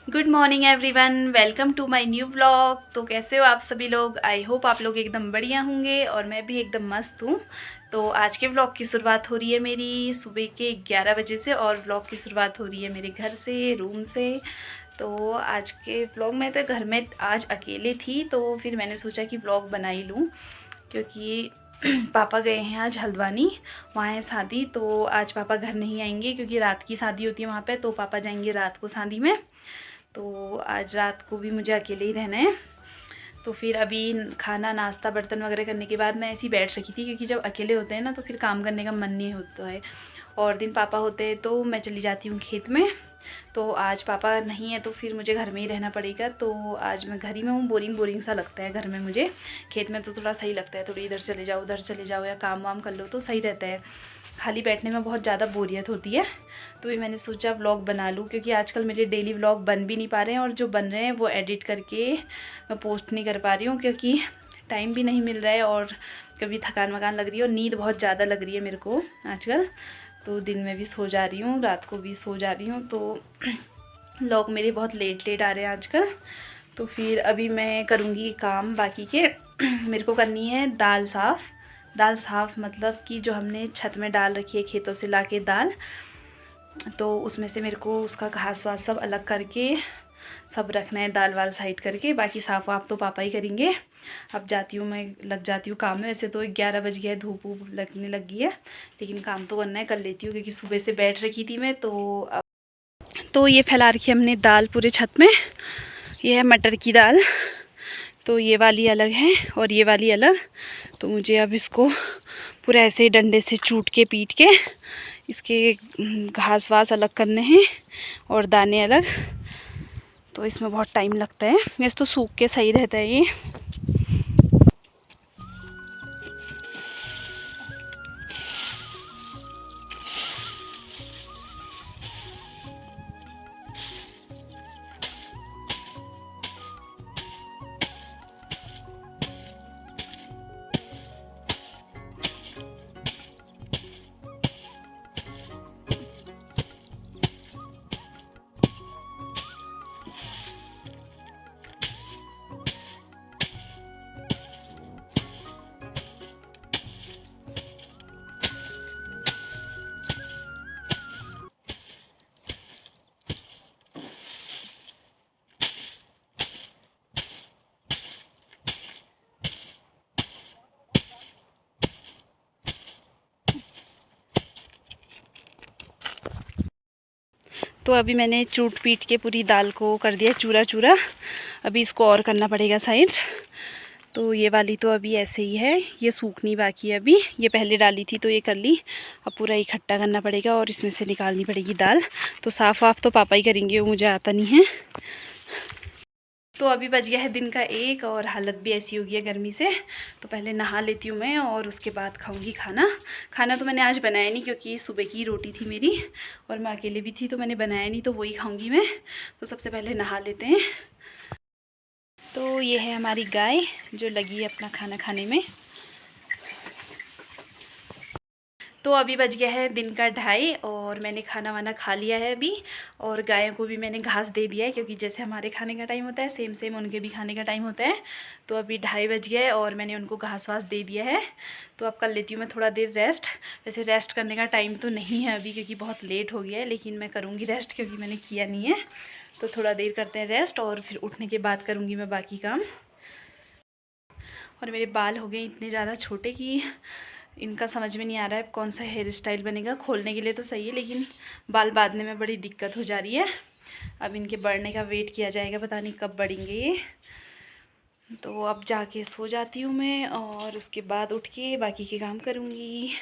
Good morning everyone, welcome to my new vlog. तो कैसे हो आप सभी लोग? आई होप आप लोग एकदम बढ़िया होंगे और मैं भी एकदम मस्त हूँ। तो आज के व्लॉग की शुरुआत हो रही है मेरी सुबह के 11 बजे से और व्लॉग की शुरुआत हो रही है मेरे घर से, रूम से। तो आज के व्लॉग में तो घर में आज अकेले थी, तो फिर मैंने सोचा कि व्लॉग बना ही लूँ क्योंकि पापा गए हैं आज हल्द्वानी, वहाँ है शादी। तो आज पापा घर नहीं आएंगे क्योंकि रात की शादी होती है वहाँ पे, तो पापा जाएंगे रात को शादी में। तो आज रात को भी मुझे अकेले ही रहना है। तो फिर अभी खाना नाश्ता बर्तन वगैरह करने के बाद मैं ऐसी बैठ रखी थी क्योंकि जब अकेले होते हैं ना तो फिर काम करने का मन नहीं होता है। और दिन पापा होते हैं तो मैं चली जाती हूँ खेत में। तो आज पापा नहीं है तो फिर मुझे घर में ही रहना पड़ेगा। तो आज मैं घर ही में हूँ, बोरिंग बोरिंग सा लगता है घर में मुझे। खेत में तो थोड़ा सही लगता है, थोड़ी इधर चले जाओ उधर चले जाओ या काम वाम कर लो तो सही रहता है। खाली बैठने में बहुत ज़्यादा बोरियत होती है। तो भी मैंने सोचा व्लॉग बना लूँ क्योंकि आजकल मेरे डेली व्लॉग बन भी नहीं पा रहे हैं और जो बन रहे हैं वो एडिट करके मैं पोस्ट नहीं कर पा रही हूँ क्योंकि टाइम भी नहीं मिल रहा है और कभी थकान वकान लग रही है और नींद बहुत ज़्यादा लग रही है मेरे को आजकल। तो दिन में भी सो जा रही हूँ, रात को भी सो जा रही हूँ, तो व्लॉग मेरे बहुत लेट लेट आ रहे हैं आजकल। तो फिर अभी मैं करूँगी काम बाकी के। मेरे को करनी है दाल साफ़। दाल साफ़ मतलब कि जो हमने छत में डाल रखी है खेतों से लाके दाल, तो उसमें से मेरे को उसका घास वास सब अलग करके सब रखना है, दाल वाल साइड करके। बाकी साफ़ वाफ तो पापा ही करेंगे। अब जाती हूँ, मैं लग जाती हूँ काम में। वैसे तो 11 बज गया है, धूप वूप लगने लगी है, लेकिन काम तो करना है, कर लेती हूँ क्योंकि सुबह से बैठ रखी थी मैं। तो ये फैला रखी है हमने दाल पूरे छत में। ये है मटर की दाल, तो ये वाली अलग है और ये वाली अलग। तो मुझे अब इसको पूरा ऐसे डंडे से चूट के पीट के इसके घास वास अलग करने हैं और दाने अलग। तो इसमें बहुत टाइम लगता है, वैसे तो सूख के सही रहता है ये। तो अभी मैंने चूट पीट के पूरी दाल को कर दिया चूरा चूरा। अभी इसको और करना पड़ेगा साइड। तो ये वाली तो अभी ऐसे ही है, ये सूखनी बाकी है अभी। ये पहले डाली थी तो ये कर ली, अब पूरा इकट्ठा करना पड़ेगा और इसमें से निकालनी पड़ेगी दाल। तो साफ़ वाफ तो पापा ही करेंगे, वो मुझे आता नहीं है। तो अभी बज गया है दिन का 1 और हालत भी ऐसी हो गई है गर्मी से। तो पहले नहा लेती हूँ मैं और उसके बाद खाऊंगी खाना। खाना तो मैंने आज बनाया नहीं क्योंकि सुबह की रोटी थी मेरी और मैं अकेले भी थी तो मैंने बनाया नहीं, तो वही खाऊंगी मैं। तो सबसे पहले नहा लेते हैं। तो ये है हमारी गाय जो लगी है अपना खाना खाने में। तो अभी बज गया है दिन का 2:30 और मैंने खाना वाना खा लिया है अभी। और गायों को भी मैंने घास दे दिया है क्योंकि जैसे हमारे खाने का टाइम होता है सेम सेम उनके भी खाने का टाइम होता है। तो अभी 2:30 बज गया है और मैंने उनको घास वास दे दिया है। तो अब कर लेती हूँ मैं थोड़ा देर रेस्ट। वैसे रेस्ट करने का टाइम तो नहीं है अभी क्योंकि बहुत लेट हो गया है, लेकिन मैं करूँगी रेस्ट क्योंकि मैंने किया नहीं है। तो थोड़ा देर करते हैं रेस्ट और फिर उठने के बाद करूँगी मैं बाकी काम। और मेरे बाल हो गए इतने ज़्यादा छोटे कि इनका समझ में नहीं आ रहा है कौन सा हेयर स्टाइल बनेगा। खोलने के लिए तो सही है लेकिन बाल बांधने में बड़ी दिक्कत हो जा रही है। अब इनके बढ़ने का वेट किया जाएगा, पता नहीं कब बढ़ेंगे ये। तो अब जाके सो जाती हूँ मैं और उसके बाद उठ के बाकी के काम करूँगी।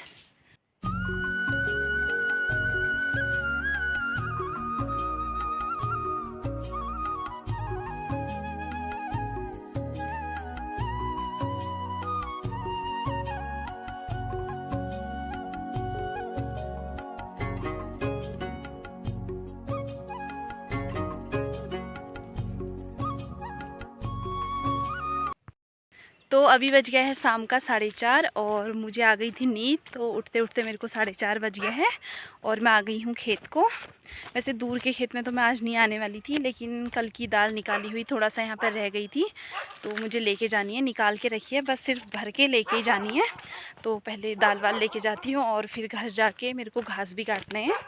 तो अभी बज गया है शाम का 4:30 और मुझे आ गई थी नींद, तो उठते उठते मेरे को 4:30 बज गया है और मैं आ गई हूँ खेत को। वैसे दूर के खेत में तो मैं आज नहीं आने वाली थी, लेकिन कल की दाल निकाली हुई थोड़ा सा यहाँ पर रह गई थी, तो मुझे लेके जानी है। निकाल के रखी है, बस सिर्फ भर के लेके ही जानी है। तो पहले दाल वाल लेके जाती हूँ और फिर घर जाके मेरे को घास भी काटने हैं,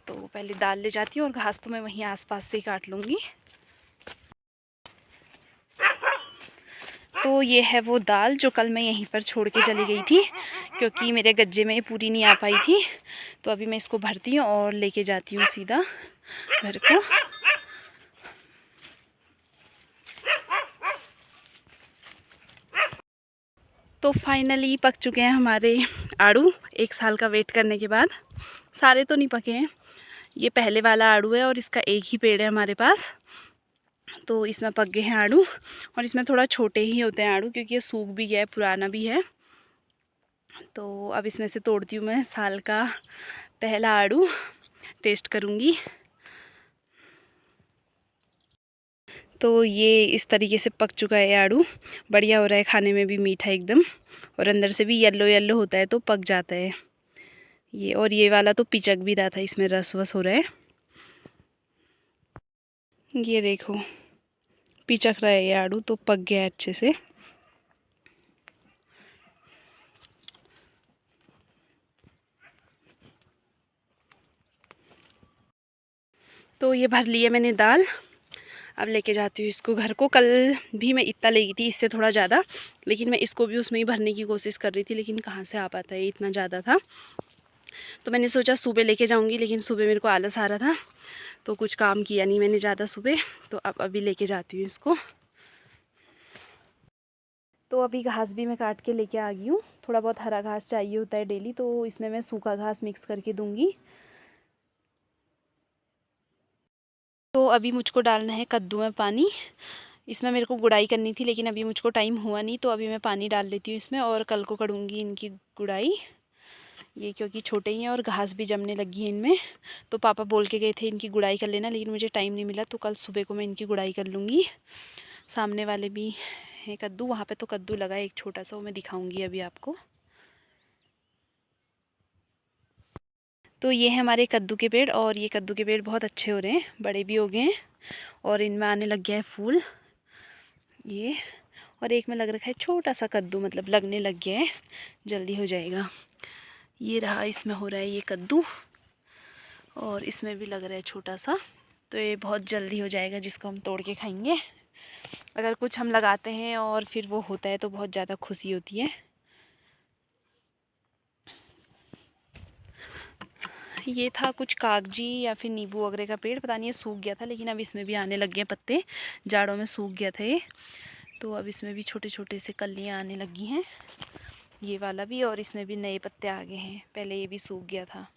तो पहले दाल ले जाती हूँ और घास तो मैं वहीं आसपास से ही काट लूँगी। तो ये है वो दाल जो कल मैं यहीं पर छोड़ के चली गई थी, क्योंकि मेरे गज्जे में पूरी नहीं आ पाई थी। तो अभी मैं इसको भरती हूँ और लेके जाती हूँ सीधा घर को। तो फाइनली पक चुके हैं हमारे आड़ू, 1 साल का वेट करने के बाद। सारे तो नहीं पके हैं, ये पहले वाला आड़ू है और इसका एक ही पेड़ है हमारे पास, तो इसमें पक गए हैं आड़ू। और इसमें थोड़ा छोटे ही होते हैं आड़ू, क्योंकि ये सूख भी गया है, पुराना भी है। तो अब इसमें से तोड़ती हूँ मैं साल का पहला आड़ू, टेस्ट करूँगी। तो ये इस तरीके से पक चुका है आड़ू, बढ़िया हो रहा है, खाने में भी मीठा एकदम, और अंदर से भी येलो येलो होता है तो पक जाता है ये। और ये वाला तो पिचक भी रहा था, इसमें रस वस हो रहा है, ये देखो पिचक रहा है ये आड़ू, तो पक गया है अच्छे से। तो ये भर लिया मैंने दाल, अब लेके जाती हूँ इसको घर को। कल भी मैं इतना ले गई थी, इससे थोड़ा ज़्यादा, लेकिन मैं इसको भी उसमें ही भरने की कोशिश कर रही थी, लेकिन कहाँ से आ पाता है, इतना ज़्यादा था। तो मैंने सोचा सुबह लेके जाऊँगी, लेकिन सुबह मेरे को आलस आ रहा था, तो कुछ काम किया नहीं मैंने ज़्यादा सुबह। तो अब अभी लेके जाती हूँ इसको। तो अभी घास भी मैं काट के लेके आ गई हूँ। थोड़ा बहुत हरा घास चाहिए होता है डेली, तो इसमें मैं सूखा घास मिक्स करके दूँगी। तो अभी मुझको डालना है कद्दू में पानी। इसमें मेरे को गुड़ाई करनी थी, लेकिन अभी मुझको टाइम हुआ नहीं, तो अभी मैं पानी डाल लेती हूँ इसमें और कल को करूँगी इनकी गुड़ाई। ये क्योंकि छोटे ही हैं और घास भी जमने लगी है इनमें, तो पापा बोल के गए थे इनकी गुड़ाई कर लेना, लेकिन मुझे टाइम नहीं मिला, तो कल सुबह को मैं इनकी गुड़ाई कर लूँगी। सामने वाले भी है कद्दू, वहाँ पे तो कद्दू लगा है एक छोटा सा, वो मैं दिखाऊँगी अभी आपको। तो ये है हमारे कद्दू के पेड़, और ये कद्दू के पेड़ बहुत अच्छे हो रहे हैं, बड़े भी हो गए हैं और इनमें आने लग गया है फूल ये। और एक में लग रखा है छोटा सा कद्दू, मतलब लगने लग गया है, जल्दी हो जाएगा। ये रहा, इसमें हो रहा है ये कद्दू, और इसमें भी लग रहा है छोटा सा, तो ये बहुत जल्दी हो जाएगा, जिसको हम तोड़ के खाएंगे। अगर कुछ हम लगाते हैं और फिर वो होता है तो बहुत ज़्यादा खुशी होती है। ये था कुछ कागजी या फिर नींबू वगैरह का पेड़, पता नहीं, ये सूख गया था, लेकिन अब इसमें भी आने लग गए पत्ते, जाड़ों में सूख गया था ये, तो अब इसमें भी छोटे छोटे से कलियाँ आने लगी हैं, ये वाला भी, और इसमें भी नए पत्ते आ गए हैं, पहले ये भी सूख गया था।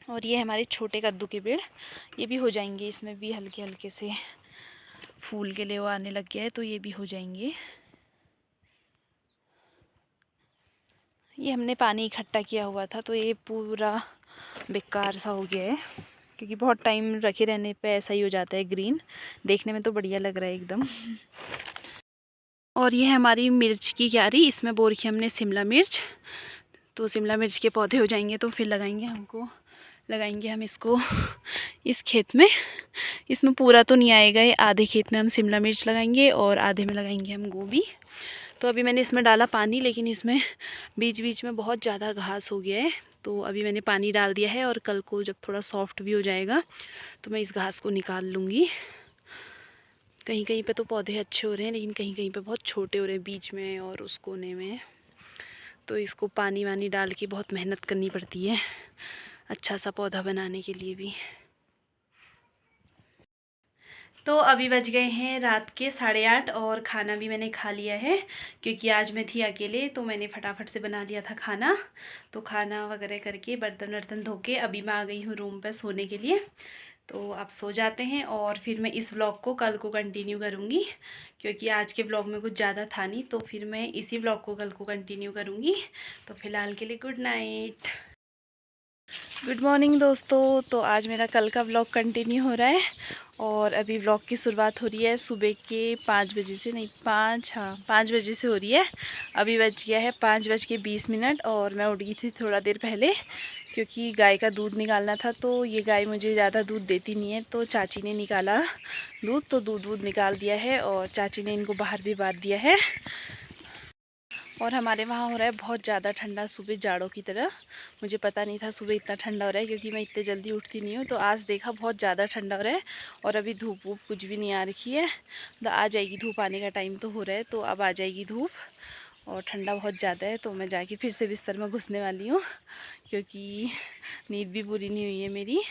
और ये हमारे छोटे कद्दू के पेड़, ये भी हो जाएंगे, इसमें भी हल्के हल्के से फूल के लिए वो आने लग गया है, तो ये भी हो जाएंगे। ये हमने पानी इकट्ठा किया हुआ था, तो ये पूरा बेकार सा हो गया है, क्योंकि बहुत टाइम रखे रहने पे ऐसा ही हो जाता है ग्रीन। देखने में तो बढ़िया लग रहा है एकदम। और ये है हमारी मिर्च की क्यारी, इसमें बो रखी हमने शिमला मिर्च, तो शिमला मिर्च के पौधे हो जाएंगे तो फिर लगाएंगे हम इसको इस खेत में। इसमें पूरा तो नहीं आएगा ये, आधे खेत में हम शिमला मिर्च लगाएंगे और आधे में लगाएंगे हम गोभी। तो अभी मैंने इसमें डाला पानी, लेकिन इसमें बीच बीच में बहुत ज़्यादा घास हो गया है, तो अभी मैंने पानी डाल दिया है, और कल को जब थोड़ा सॉफ्ट भी हो जाएगा तो मैं इस घास को निकाल लूँगी। कहीं कहीं पे तो पौधे अच्छे हो रहे हैं, लेकिन कहीं कहीं पे बहुत छोटे हो रहे हैं बीच में और उस कोने में, तो इसको पानी वानी डाल के बहुत मेहनत करनी पड़ती है अच्छा सा पौधा बनाने के लिए भी। तो अभी बज गए हैं रात के 8:30 और खाना भी मैंने खा लिया है, क्योंकि आज मैं थी अकेले, तो मैंने फटाफट से बना लिया था खाना। तो खाना वगैरह करके बर्तन वर्तन धो के अभी मैं आ गई हूँ रूम पर सोने के लिए। तो आप सो जाते हैं और फिर मैं इस व्लॉग को कल को कंटिन्यू करूँगी, क्योंकि आज के व्लॉग में कुछ ज़्यादा था नहीं, तो फिर मैं इसी व्लॉग को कल को कंटिन्यू करूँगी। तो फ़िलहाल के लिए गुड नाइट। गुड मॉर्निंग दोस्तों। तो आज मेरा कल का व्लॉग कंटिन्यू हो रहा है और अभी व्लॉग की शुरुआत हो रही है सुबह के 5 बजे से, नहीं 5 बजे से हो रही है। अभी बज गया है 5:20 और मैं उठ गई थी थोड़ा देर पहले क्योंकि गाय का दूध निकालना था। तो ये गाय मुझे ज़्यादा दूध देती नहीं है, तो चाची ने निकाला दूध, तो दूध निकाल दिया है और चाची ने इनको बाहर भी बांध दिया है। और हमारे वहाँ हो रहा है बहुत ज़्यादा ठंडा, सुबह जाड़ों की तरह। मुझे पता नहीं था सुबह इतना ठंडा हो रहा है क्योंकि मैं इतने जल्दी उठती नहीं हूँ। तो आज देखा बहुत ज़्यादा ठंडा हो रहा है और अभी धूप वूप कुछ भी नहीं आ रखी है। तो आ जाएगी धूप, आने का टाइम तो हो रहा है, तो अब आ जाएगी धूप। और ठंडा बहुत ज़्यादा है, तो मैं जाके फिर से बिस्तर में घुसने वाली हूँ क्योंकि नींद भी पूरी नहीं हुई है मेरी।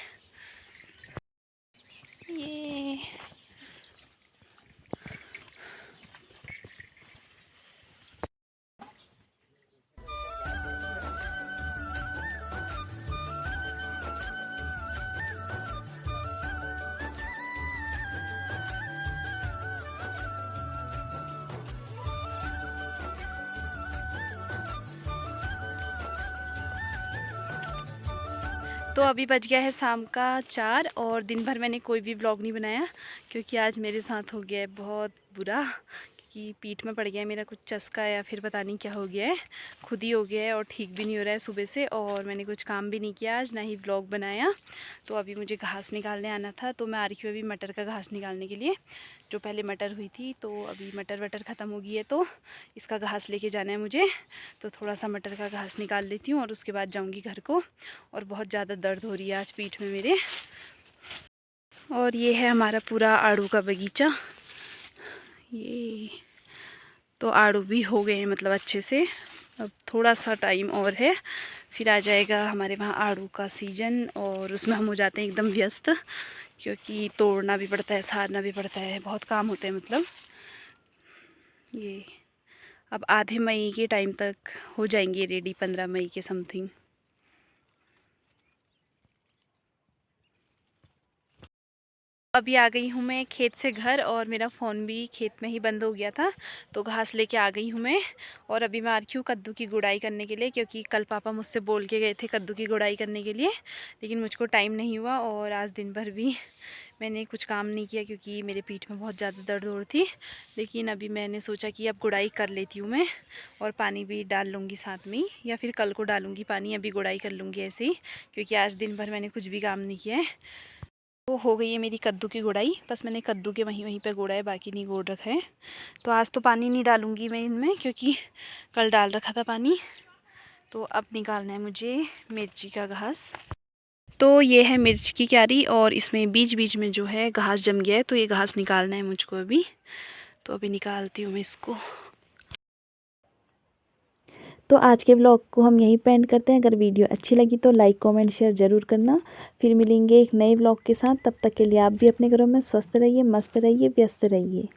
ये तो अभी बज गया है शाम का 4 और दिन भर मैंने कोई भी व्लॉग नहीं बनाया क्योंकि आज मेरे साथ हो गया है बहुत बुरा कि पीठ में पड़ गया है मेरा कुछ चस्का या फिर पता नहीं क्या हो गया है, खुद ही हो गया है और ठीक भी नहीं हो रहा है सुबह से। और मैंने कुछ काम भी नहीं किया आज, ना ही व्लॉग बनाया। तो अभी मुझे घास निकालने आना था, तो मैं आ रही हूँ अभी मटर का घास निकालने के लिए। जो पहले मटर हुई थी, तो अभी मटर वटर ख़त्म हो गई है, तो इसका घास लेके जाना है मुझे। तो थोड़ा सा मटर का घास निकाल लेती हूँ और उसके बाद जाऊँगी घर को। और बहुत ज़्यादा दर्द हो रही है आज पीठ में मेरे। और ये है हमारा पूरा आड़ू का बगीचा। ये तो आड़ू भी हो गए हैं मतलब अच्छे से। अब थोड़ा सा टाइम और है, फिर आ जाएगा हमारे वहाँ आड़ू का सीज़न और उसमें हम हो जाते हैं एकदम व्यस्त क्योंकि तोड़ना भी पड़ता है, सारना भी पड़ता है, बहुत काम होते हैं मतलब। ये अब आधे मई के टाइम तक हो जाएंगे रेडी, 15 मई के समथिंग। अभी आ गई हूँ मैं खेत से घर और मेरा फ़ोन भी खेत में ही बंद हो गया था, तो घास लेके आ गई हूँ मैं। और अभी मैं आ रही हूँ कद्दू की गुड़ाई करने के लिए क्योंकि कल पापा मुझसे बोल के गए थे कद्दू की गुड़ाई करने के लिए, लेकिन मुझको टाइम नहीं हुआ। और आज दिन भर भी मैंने कुछ काम नहीं किया क्योंकि मेरे पीठ में बहुत ज़्यादा दर्द हो रही थी। लेकिन अभी मैंने सोचा कि अब गुड़ाई कर लेती हूँ मैं और पानी भी डाल लूँगी साथ में ही, या फिर कल को डालूँगी पानी, अभी गुड़ाई कर लूँगी ऐसे ही क्योंकि आज दिन भर मैंने कुछ भी काम नहीं किया है। तो हो गई है मेरी कद्दू की गुड़ाई, बस मैंने कद्दू के वहीं पे गोड़ा है, बाकी नहीं गोड़ रखा है। तो आज तो पानी नहीं डालूँगी मैं इनमें क्योंकि कल डाल रखा था पानी। तो अब निकालना है मुझे मिर्ची का घास। तो ये है मिर्च की क्यारी और इसमें बीच बीच में जो है घास जम गया है, तो ये घास निकालना है मुझको अभी। तो अभी निकालती हूँ मैं इसको। तो आज के व्लॉग को हम यहीं पे एंड करते हैं। अगर वीडियो अच्छी लगी तो लाइक कमेंट शेयर ज़रूर करना। फिर मिलेंगे एक नए व्लॉग के साथ, तब तक के लिए आप भी अपने घरों में स्वस्थ रहिए, मस्त रहिए, व्यस्त रहिए।